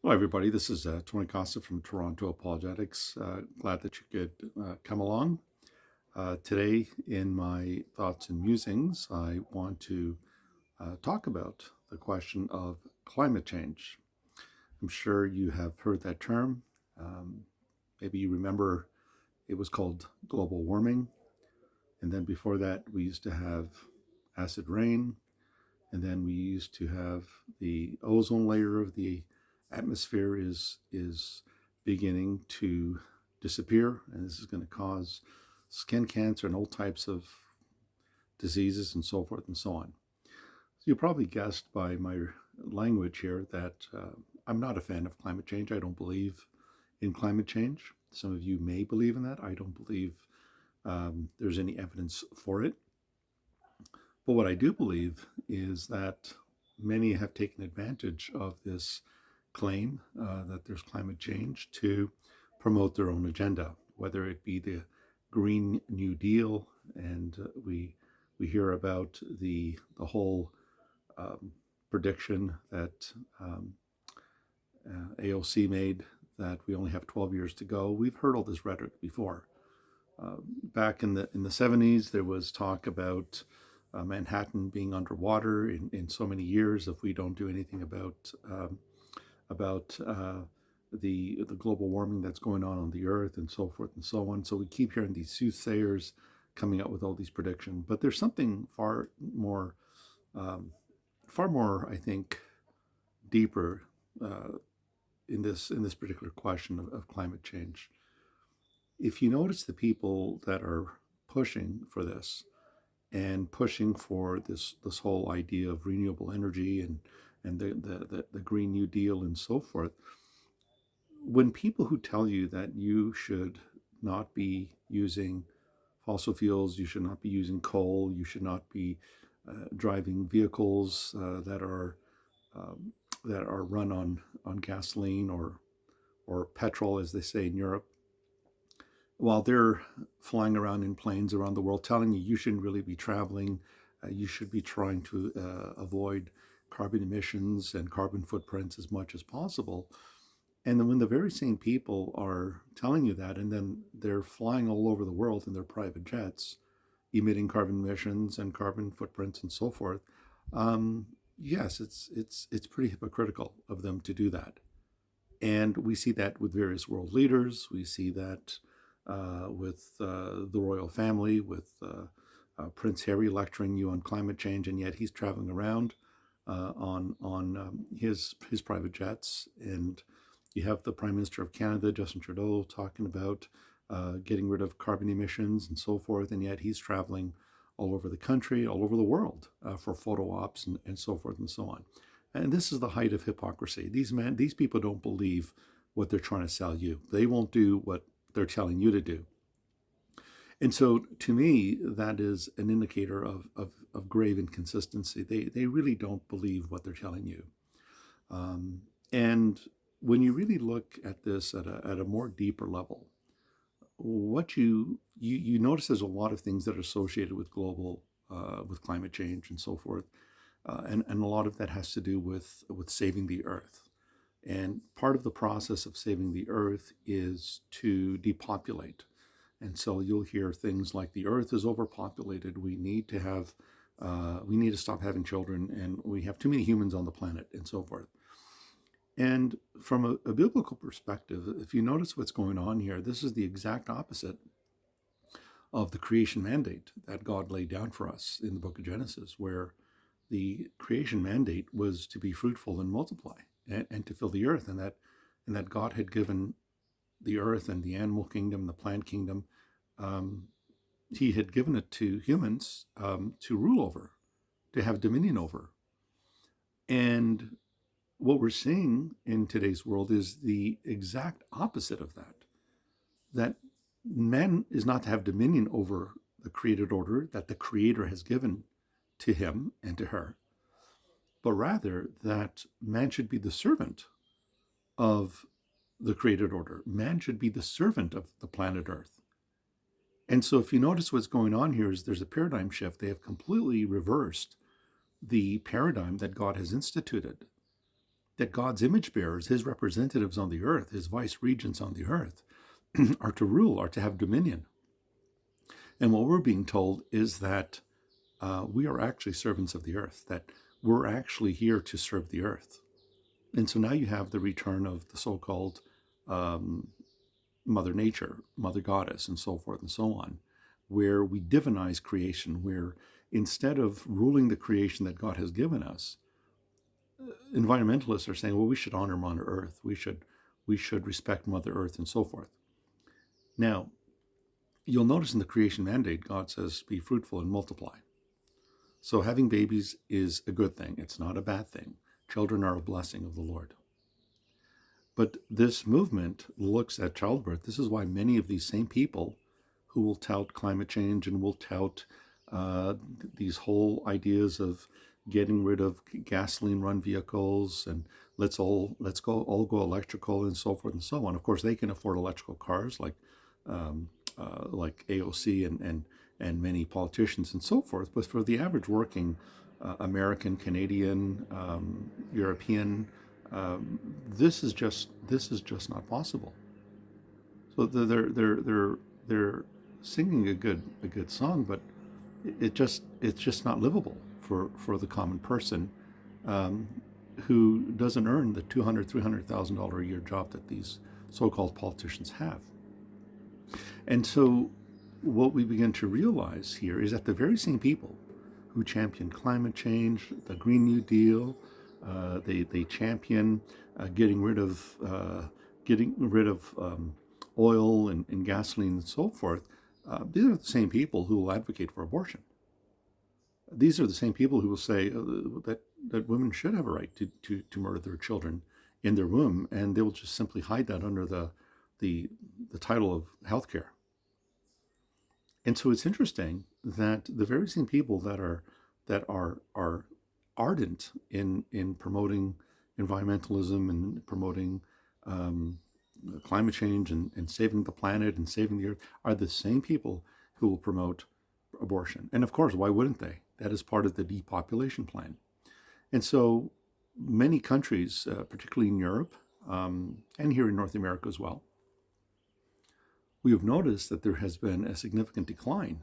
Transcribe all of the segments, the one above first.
Hello, everybody. This is Tony Costa from Toronto Apologetics. Glad that you could come along. Today, in my thoughts and musings, I want to talk about the question of climate change. I'm sure you have heard that term. Um, Maybe you remember it was called global warming. And then before that, we used to have acid rain. And then we used to have the ozone layer of the atmosphere is beginning to disappear, and this is going to cause skin cancer and all types of diseases and so forth and so on. So you probably guessed by my language here that I'm not a fan of climate change. I don't believe in climate change. Some of you may believe in that. I don't believe there's any evidence for it. But what I do believe is that many have taken advantage of this claim that there's climate change to promote their own agenda, whether it be the Green New Deal, and we hear about the whole um, prediction that AOC made that we only have 12 years to go. We've heard all this rhetoric before. Back in the 70s, there was talk about Manhattan being underwater in so many years if we don't do anything about the global warming that's going on the earth and so forth and so on. So we keep hearing these soothsayers coming up with all these predictions, but there's something more, um, far more, I think, deeper uh, in this particular question of climate change. If you notice the people that are pushing for this and pushing for this whole idea of renewable energy and the Green New Deal and so forth, when people who tell you that you should not be using fossil fuels, you should not be using coal, you should not be driving vehicles um, that are run on gasoline or petrol, as they say in Europe, while they're flying around in planes around the world, telling you you shouldn't really be traveling, you should be trying to avoid carbon emissions and carbon footprints as much as possible. And then when the very same people are telling you that, and then they're flying all over the world in their private jets, emitting carbon emissions and carbon footprints and so forth, um, yes, it's pretty hypocritical of them to do that. And we see that with various world leaders. We see that with the royal family, with Prince Harry lecturing you on climate change, and yet he's traveling around on his private jets. And you have the Prime Minister of Canada, Justin Trudeau, talking about getting rid of carbon emissions and so forth, and yet he's traveling all over the country, all over the world for photo ops and so forth and so on. And this is the height of hypocrisy. These people don't believe what they're trying to sell you. They won't do what they're telling you to do. And so, to me, that is an indicator of grave inconsistency. They really don't believe what they're telling you. And when you really look at this at a more deeper level, what you notice there's a lot of things that are associated with with climate change and so forth, and a lot of that has to do with saving the earth. And part of the process of saving the earth is to depopulate. And so you'll hear things like the earth is overpopulated. We need to stop having children, and we have too many humans on the planet, and so forth. And from a biblical perspective, if you notice what's going on here, this is the exact opposite of the creation mandate that God laid down for us in the book of Genesis, where the creation mandate was to be fruitful and multiply and to fill the earth, and that God had given the earth and the animal kingdom, the plant kingdom, um, he had given it to humans to rule over, to have dominion over. And what we're seeing in today's world is the exact opposite of that. That man is not to have dominion over the created order that the Creator has given to him and to her, but rather that man should be the servant of the created order. Man should be the servant of the planet Earth. And so, if you notice what's going on here, is there's a paradigm shift. They have completely reversed the paradigm that God has instituted. that God's image bearers, his representatives on the earth, his vice regents on the earth, are to rule, are to have dominion. And what we're being told is that we are actually servants of the earth, that we're actually here to serve the earth. And so now you have the return of the so-called um, Mother Nature, Mother Goddess, and so forth and so on, where we divinize creation, where instead of ruling the creation that God has given us, environmentalists are saying, well, we should honor Mother Earth, we should respect Mother Earth, and so forth. Now, you'll notice in the creation mandate, God says, be fruitful and multiply. So having babies is a good thing. It's not a bad thing. Children are a blessing of the Lord. But this movement looks at childbirth. This is why many of these same people who will tout climate change and will tout these whole ideas of getting rid of gasoline-run vehicles and let's all go electrical and so forth and so on. Of course, they can afford electrical cars like AOC and many politicians and so forth. But for the average working American, Canadian, European, this is just not possible. So they're singing a good song, but it's just not livable for the common person um, who doesn't earn the $200,000-300,000 a year job that these so-called politicians have. And so what we begin to realize here is that the very same people who champion climate change, the Green New Deal, they champion getting rid of oil and gasoline and so forth. These are the same people who will advocate for abortion. These are the same people who will say that women should have a right to murder their children in their womb, and they will just simply hide that under the title of healthcare. And so it's interesting that the very same people that are ardent in promoting environmentalism and promoting climate change and saving the planet and saving the earth are the same people who will promote abortion. And of course, why wouldn't they? That is part of the depopulation plan. And so many countries, particularly in Europe and here in North America as well, we have noticed that there has been a significant decline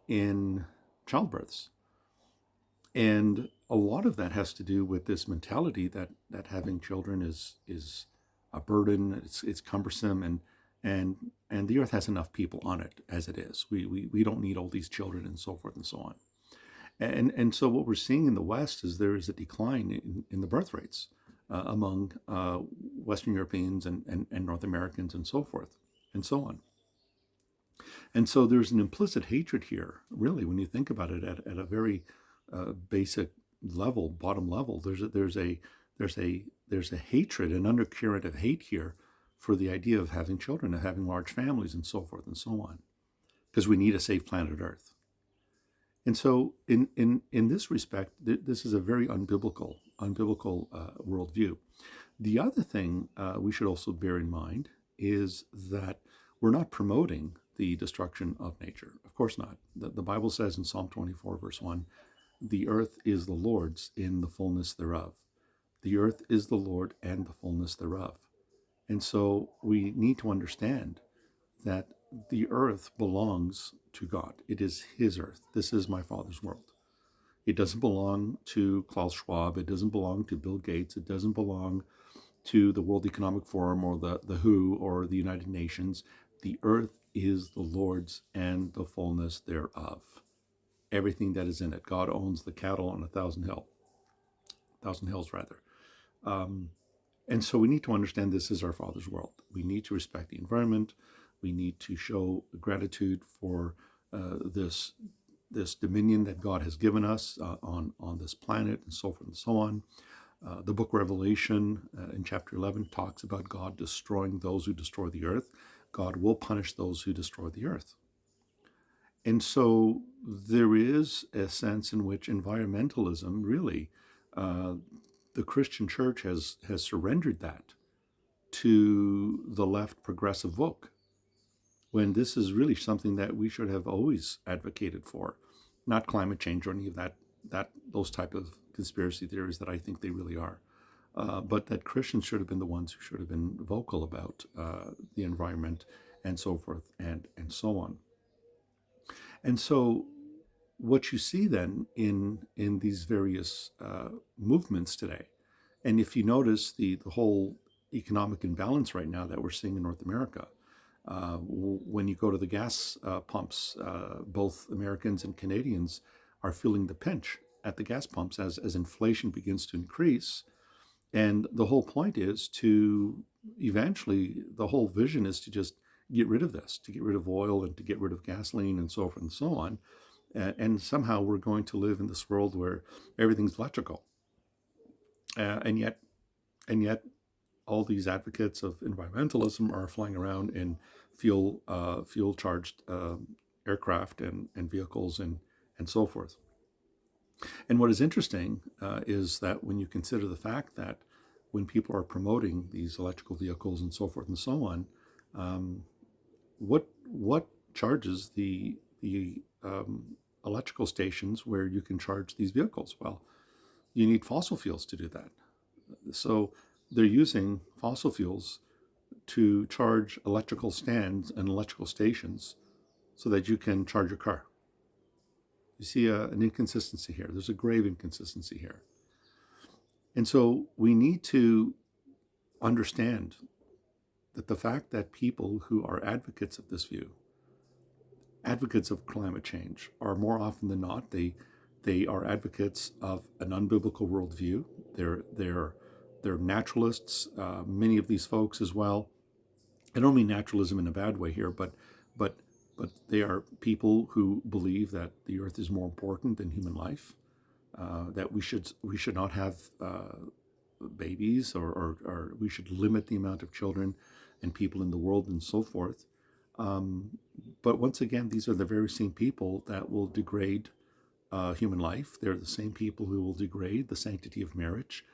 in childbirths. And a lot of that has to do with this mentality that having children is a burden, it's cumbersome, and the earth has enough people on it as it is. We don't need all these children and so forth and so on. And so what we're seeing in the West is there is a decline in the birth rates among Western Europeans and North Americans and so forth and so on. And so there's an implicit hatred here, really, when you think about it at a very basic level, bottom level. There's a hatred, an undercurrent of hate here for the idea of having children, of having large families, and so forth and so on, because we need a safe planet Earth. And so, in this respect, this is a very unbiblical worldview. The other thing we should also bear in mind is that we're not promoting the destruction of nature. Of course not. The Bible says in Psalm 24, verse 1, the earth is the Lord's in the fullness thereof. The earth is the Lord and the fullness thereof. And so we need to understand that the earth belongs to God. It is his earth. This is my Father's world. It doesn't belong to Klaus Schwab. It doesn't belong to Bill Gates. It doesn't belong to the World Economic Forum or the WHO or the United Nations. The earth is the Lord's and the fullness thereof. Everything that is in it. God owns the cattle on 1,000 hills. And so we need to understand this is our Father's world. We need to respect the environment. We need to show gratitude for this dominion that God has given us on this planet and so forth and so on. The book Revelation in chapter 11 talks about God destroying those who destroy the earth. God will punish those who destroy the earth. And so there is a sense in which environmentalism really, the Christian church has surrendered that to the left progressive vogue, when this is really something that we should have always advocated for, not climate change or any of those type of conspiracy theories that I think they really are. but that Christians should have been the ones who should have been vocal about the environment and so forth and so on. And so what you see then in these various movements today, and if you notice the whole economic imbalance right now that we're seeing in North America, when you go to the gas pumps, both Americans and Canadians are feeling the pinch at the gas pumps as inflation begins to increase. And the whole point is to eventually, the whole vision is to just get rid of this, to get rid of oil and to get rid of gasoline and so forth and so on. And somehow we're going to live in this world where everything's electrical. And yet, all these advocates of environmentalism are flying around in fuel charged aircraft and vehicles and so forth. And what is interesting is that when you consider the fact that when people are promoting these electrical vehicles and so forth and so on, what charges the electrical stations where you can charge these vehicles? Well, you need fossil fuels to do that. So they're using fossil fuels to charge electrical stands and electrical stations so that you can charge your car. You see an inconsistency here. There's a grave inconsistency here. And so we need to understand that the fact that people who are advocates of this view, advocates of climate change, are more often than not, they are advocates of an unbiblical worldview. They're naturalists, many of these folks as well. I don't mean naturalism in a bad way here, but they are people who believe that the earth is more important than human life, that we should not have babies, or we should limit the amount of children and people in the world and so forth. But once again, these are the very same people that will degrade human life. They're the same people who will degrade the sanctity of marriage.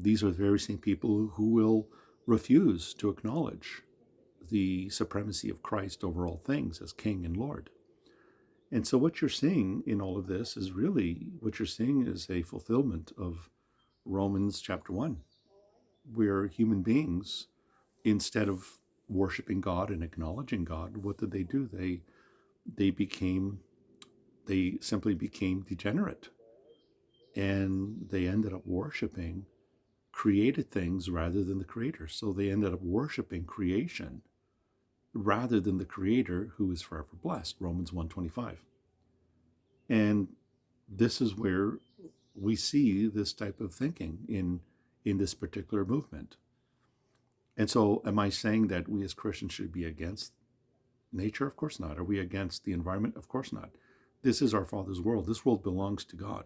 These are the very same people who will refuse to acknowledge the supremacy of Christ over all things as King and Lord. And so what you're seeing in all of this is really, what you're seeing is a fulfillment of Romans chapter 1, where human beings, instead of worshiping God and acknowledging God, what did they do? They simply became degenerate, and they ended up worshiping created things rather than the creator. So they ended up worshiping creation rather than the creator, who is forever blessed, Romans 1:25. And this is where we see this type of thinking in this particular movement. And so am I saying that we as Christians should be against nature? Of course not. Are we against the environment? Of course not. This is our Father's world. This world belongs to God.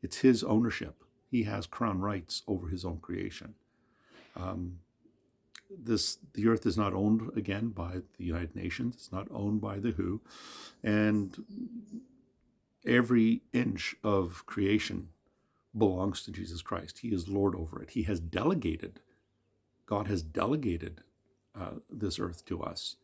It's his ownership. He has crown rights over his own creation. The earth is not owned again by the United Nations. It's not owned by the WHO. And every inch of creation belongs to Jesus Christ. He is Lord over it. He has delegated, God has delegated this earth to us,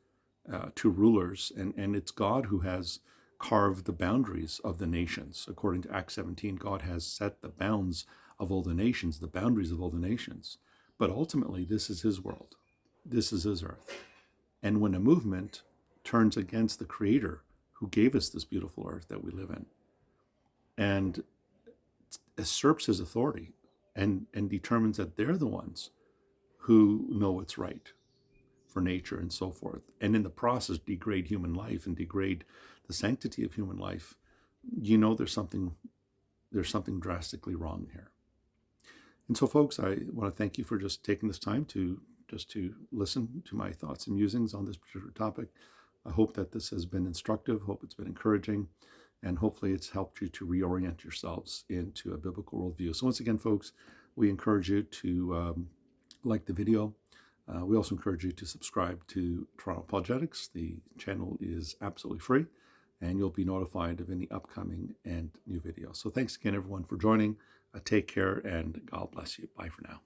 to rulers, and it's God who has carved the boundaries of the nations. According to Acts 17, God has set the bounds of all the nations, the boundaries of all the nations. But ultimately, this is his world. This is his earth. And when a movement turns against the Creator who gave us this beautiful earth that we live in, and usurps his authority and determines that they're the ones who know what's right for nature and so forth, and in the process degrade human life and degrade the sanctity of human life, you know there's something drastically wrong here. And so, folks, I want to thank you for just taking this time to listen to my thoughts and musings on this particular topic. I hope that this has been instructive, hope it's been encouraging, and hopefully it's helped you to reorient yourselves into a biblical worldview. So once again, folks, we encourage you to like the video. We also encourage you to subscribe to Toronto Apologetics. The channel is absolutely free, and you'll be notified of any upcoming and new videos. So thanks again, everyone, for joining. Take care, and God bless you. Bye for now.